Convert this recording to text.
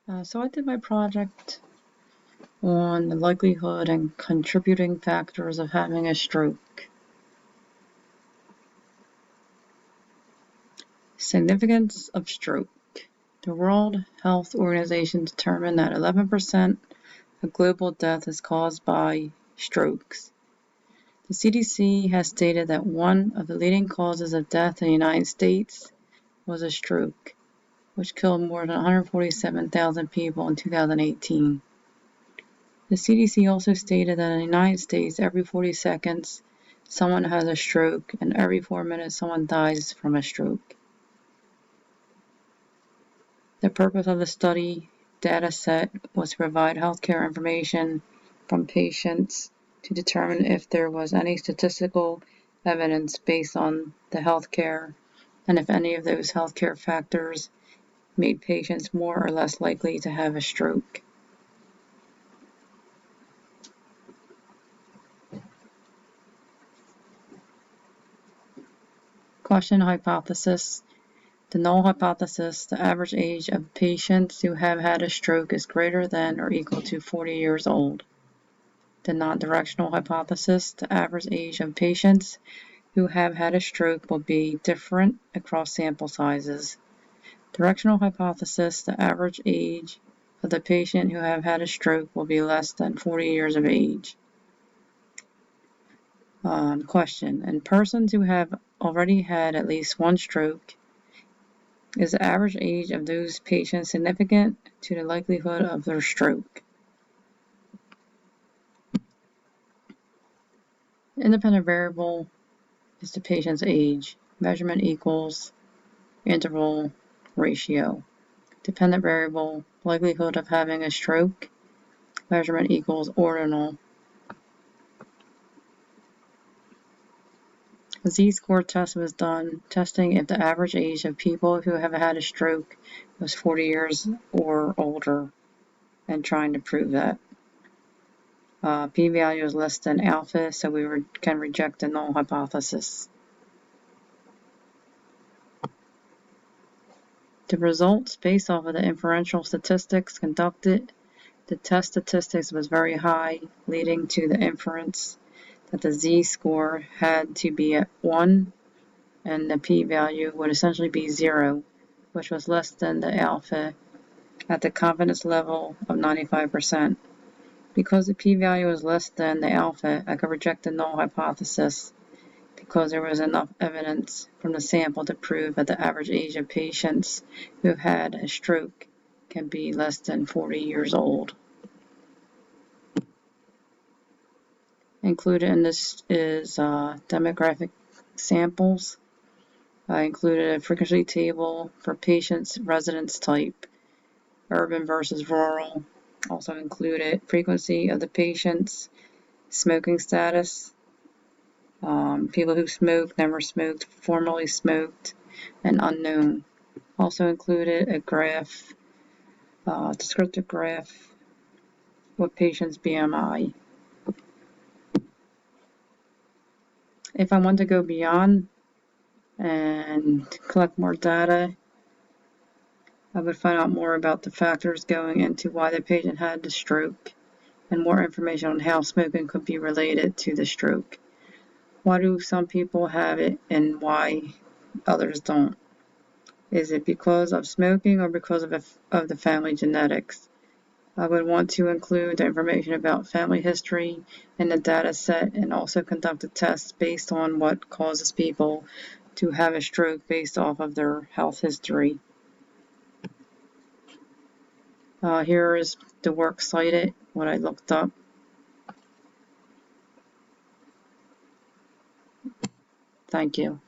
So I did my project on the likelihood and contributing factors of having a stroke. Significance of stroke. The World Health Organization determined that 11% of global death is caused by strokes. The CDC has stated that one of the leading causes of death in the United States was a stroke, which killed more than 147,000 people in 2018. The CDC also stated that in the United States, every 40 seconds, someone has a stroke, and every 4 minutes, someone dies from a stroke. The purpose of the study data set was to provide healthcare information from patients to determine if there was any statistical evidence based on the healthcare and if any of those healthcare factors made patients more or less likely to have a stroke. Question hypothesis. The null hypothesis, the average age of patients who have had a stroke is greater than or equal to 40 years old. The non-directional hypothesis, the average age of patients who have had a stroke will be different across sample sizes. Directional hypothesis, the average age of the patient who have had a stroke will be less than 40 years of age. Question. In persons who have already had at least one stroke, is the average age of those patients significant to the likelihood of their stroke? Independent variable is the patient's age. Measurement equals interval ratio. Dependent variable, likelihood of having a stroke. Measurement equals ordinal. A Z-score test was done, testing if the average age of people who have had a stroke was 40 years or older, and trying to prove that. P-value is less than alpha, so we can reject the null hypothesis. The results, based off of the inferential statistics conducted, the test statistics was very high, leading to the inference that the Z-score had to be at 1, and the p-value would essentially be 0, which was less than the alpha at the confidence level of 95%. Because the p-value was less than the alpha, I could reject the null hypothesis because there was enough evidence from the sample to prove that the average age of patients who have had a stroke can be less than 40 years old. Included in this is demographic samples. I included a frequency table for patients' residence type, urban versus rural. Also included frequency of the patients, smoking status, people who smoke, never smoked, formerly smoked, and unknown. Also included a graph, descriptive graph with patients' BMI. If I want to go beyond and collect more data, I would find out more about the factors going into why the patient had the stroke and more information on how smoking could be related to the stroke. Why do some people have it and why others don't? Is it because of smoking or because of the family genetics? I would want to include the information about family history in the data set and also conduct a test based on what causes people to have a stroke based off of their health history. Here is the work cited, what I looked up. Thank you.